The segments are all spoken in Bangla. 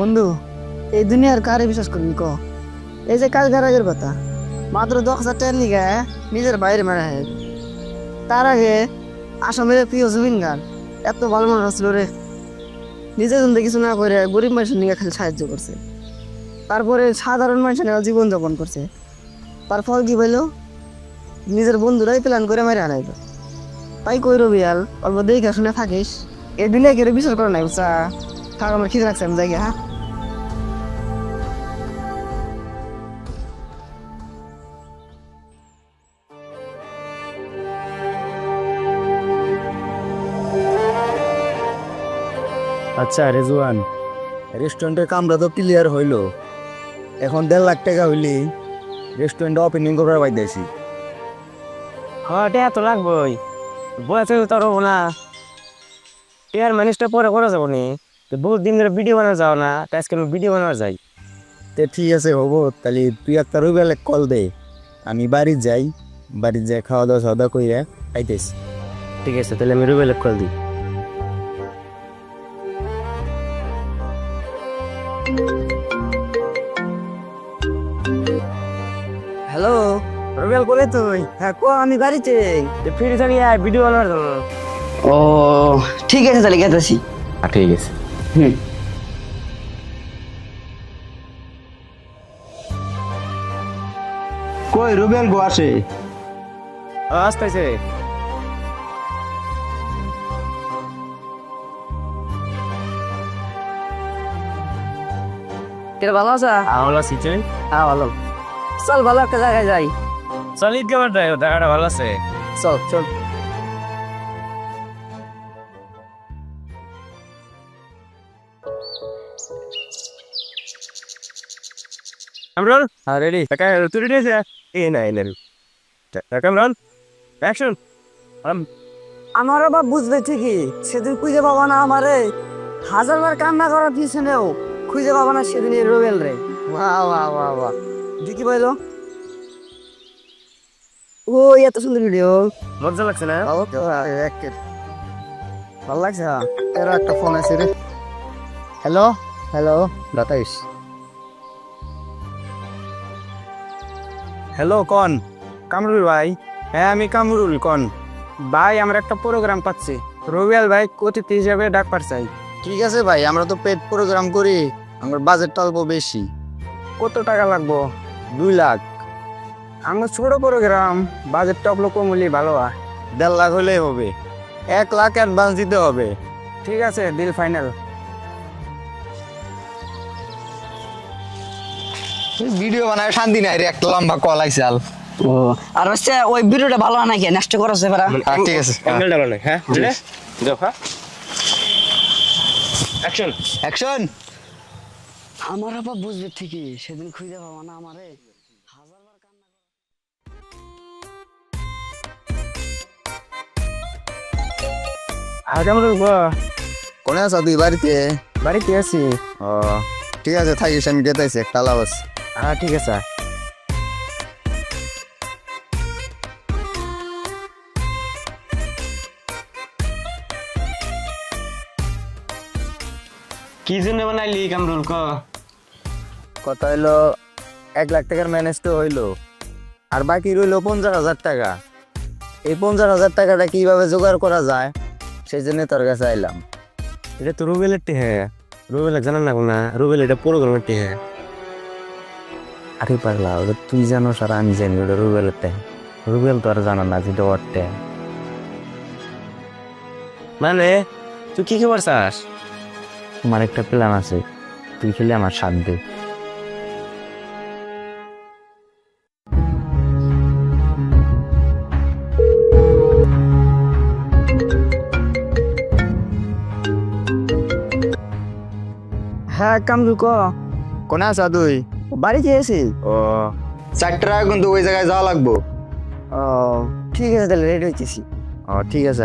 বন্ধু, এই দুনিয়ার কারে বিশ্বাস করবি ক? এই যে কাল আগের কথা, মাত্র 10,000 টাকার নিগে নিজের বাইরে মারা হয়। তার আগে আসামের প্রিয় জুবিন গান এত ভালো মানুষ ছিল রে, নিজের জন্য কিছু না করে গরিব মানুষের নিয়ে খালি সাহায্য করছে। তারপরে সাধারণ মানুষের জীবন যাপন করছে। তার ফল কি পাইলো? নিজের বন্ধুরাই প্ল্যান করে মেরে আনাইলো। তাই কই রবিয়াল, অল্প দেখে শুনে থাকিস। এই দুনিয়া কেউ বিশ্বাস করে নাই বুঝছা? থাক, আমার খিদে লাগছে, আমি যাই গে, হ্যাঁ। আচ্ছা রেজওয়ান, রেস্টুরেন্টের কামরা তো ক্লিয়ার হইলো, এখন 1.5 লাখ টাকা হইলি রেস্টুরেন্ট ওপেনিং করার পাইতেছি। হ্যাঁ, টেয়া তো লাগবই, বলেছে তো তার হবো না। টেয়ার ম্যানেজটা পরে করা যাবো নি, তো বহুত দিন ধরে ভিডিও বানানো যাও না, তাই আজকে ভিডিও বানানো যাই। তে ঠিক আছে, হবো তাহলে তুই একটা রবিবেলে কল দে, আমি বাড়ি যাই, বাড়ি যাই খাওয়া দাওয়া কইরা আইতেছি। ঠিক আছে, তাহলে আমি রুবেল কল দিই। হ্যালো রবিয়াল, বলে তুই? হ্যাঁ ক, আমি বাড়িতে। ফ্রি থাকি ভিডিও বানানোর জন্য। ও ঠিক আছে, তাহলে গেতেছি। ঠিক আছে। হুম। কই রুবেল গো আসে? আসতেছে। তোর ভালো আছা? ভালো আছি, তুই? হ্যাঁ ভালো। চল ভালো একটা জায়গায় যাই। চল ঈদ কেমন যায়, জায়গাটা ভালো আছে। চল চল। কামরুল, হ্যাঁ রেডি। তুই রেডি আছে? এ না এনে কামরুল, অ্যাকশন। আমার বাবা বুঝবে ঠিকই, সেদিন খুঁজে পাবা না আমারে। 1000বার কান্না করার পিছনেও খুঁজে পাবা না সেদিন এই রোবেল রে। বাহ বাহ বাহ বাহ, দেখি পাইলো। ও এত সুন্দর ভিডিও, মজা লাগছে না? ভালো লাগছে। এর একটা ফোন আছে রে। Hello hello, বাতাইস। হ্যালো, কন? কামরুল ভাই? হ্যাঁ আমি কামরুল, কন? ভাই, আমরা একটা প্রোগ্রাম পাচ্ছি, রবিয়াল ভাই অতিথি হিসাবে ডাকবার চাই। ঠিক আছে ভাই, আমরা তো পেড প্রোগ্রাম করি, আমার বাজেটটা অল্প বেশি। কত টাকা লাগবো? 2 লাখ। আমরা ছোট প্রোগ্রাম, বাজেটটা অল্প কম হলেই ভালো হয়। 1.5 লাখ হলেই হবে। 1 লাখ অ্যাডভান্স দিতে হবে। ঠিক আছে, ডিল ফাইনাল। ভিডিও বানায় শান্তি নাই রে, একটা লম্বা কল আইসাল। ও আর হচ্ছে ওই ভিডিওটা ভালো হয় নাকি, নষ্ট করা যাবে না? ঠিক আছে, অ্যাঙ্গেল ডালো না, হ্যাঁ বুঝলে? দেখো, হ্যাঁ অ্যাকশন। অ্যাকশন। আমার বাবা বুঝবে ঠিকই, সেদিন খুঁজে পাবা না আমারে। 1000বার কান্না হ্যাঁ কামরুল, কোনে আছো তুই? বাড়িতে? বাড়িতে আছি। ও ঠিক আছে, থাকিস, আমি গেতাইছি, একটা লাভ আছে। হ্যাঁ ঠিক আছে। কি জন্য বানাইলি কামরুল ক? কথা হইলো 1 লাখ টাকার ম্যানেজ তো হইলো, আর বাকি রইলো 50,000 টাকা। এই 50,000 টাকাটা কিভাবে জোগাড় করা যায় সেই জন্য তোর কাছে আইলাম। এটা তো রুবেলের টেহে, রুবেল জানা না না, রুবেল এটা প্রোগ্রামের টেহে। আরে পাগলা, ওটা তুই জানো আর আমি জানি ওটা রুবেলের টাকা। রুবেল তো আর জানা না যেটা ওর টাকা। মানে তুই কি খবর চাস? আমার একটা প্ল্যান আছে, তুই খেলে আমার সাথ দে। হ্যাঁ কামরুল ক। কোনে আছা তুই? বাড়িতে আছি। ও 4 টাকা কিন্তু ওই জায়গায় যাওয়া লাগবো। ও ঠিক আছে, তাহলে রেডি হইতেছি। ও ঠিক আছে।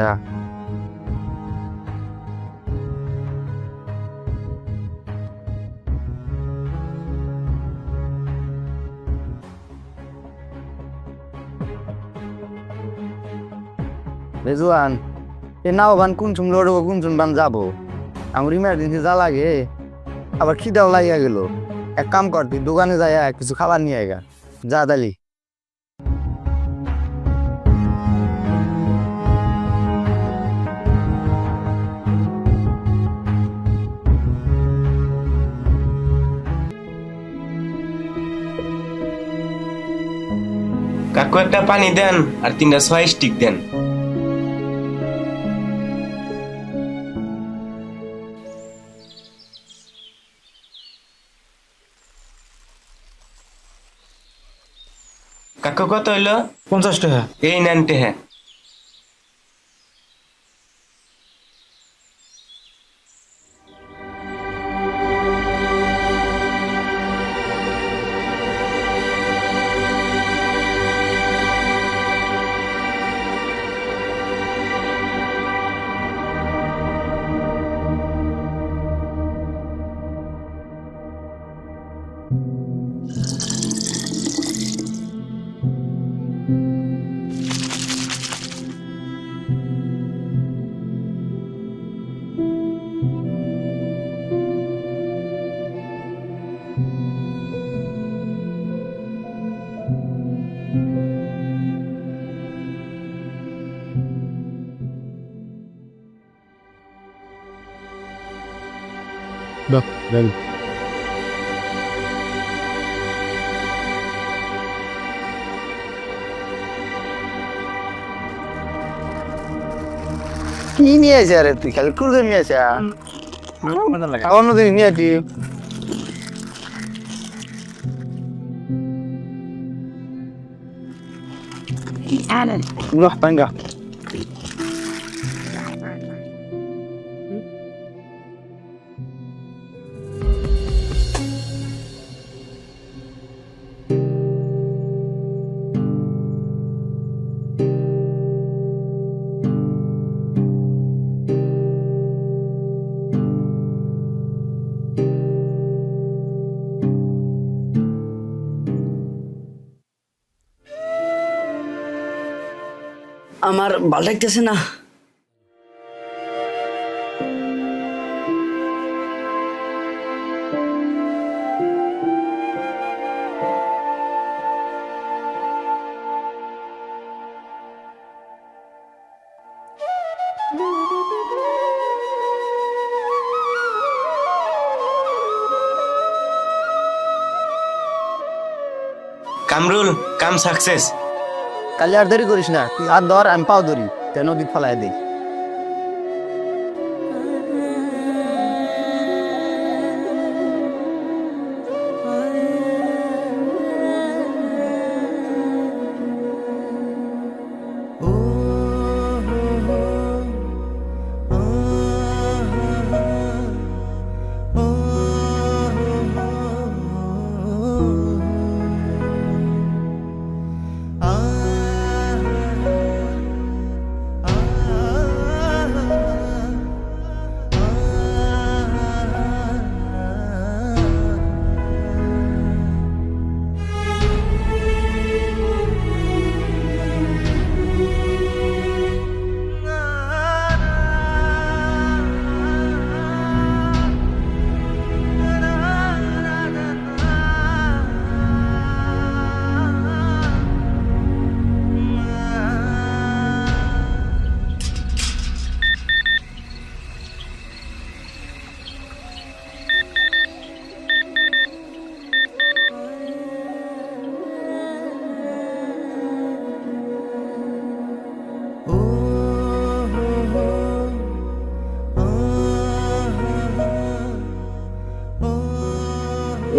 রেজওয়ান, এ নাও বান কোন চুম লড়বো, কোন চুম বান যাবো? আমার ইমার্জেন্সি যা লাগে আবার খিদাও লাগিয়া গেল। এক কাম কর, তুই দোকানে যাই কিছু খাবার নিয়ে আয়গা। যা দালি। কাকু একটা পানি দেন আর 3টা সয়া স্টিক দেন। কাকু কত হইলো? 50 টাকা। এই নেনটে। হ্যাঁ বাহ, দেন। কি নিয়ে আসে আরে তুই? খালি কুরকুরে নিয়ে আসে। অন্যদিন নিয়ে আসি। বাহ, পাঙ্গা। আমার ভাল লাগতেছে না। কামরুল, কাম সাকসেস। কালি আর দেরি করিস না, তুই হাত ধর, আমি পাও ধরি, তেন নদীত ফেলাই দিই।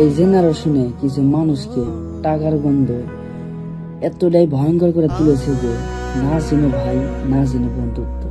এই জেনারেশনে কিছু মানুষকে টাকার গন্ধ এতটাই ভয়ঙ্কর করে তুলেছে যে না চিনে ভাই, না চিনে বন্ধুত্ব।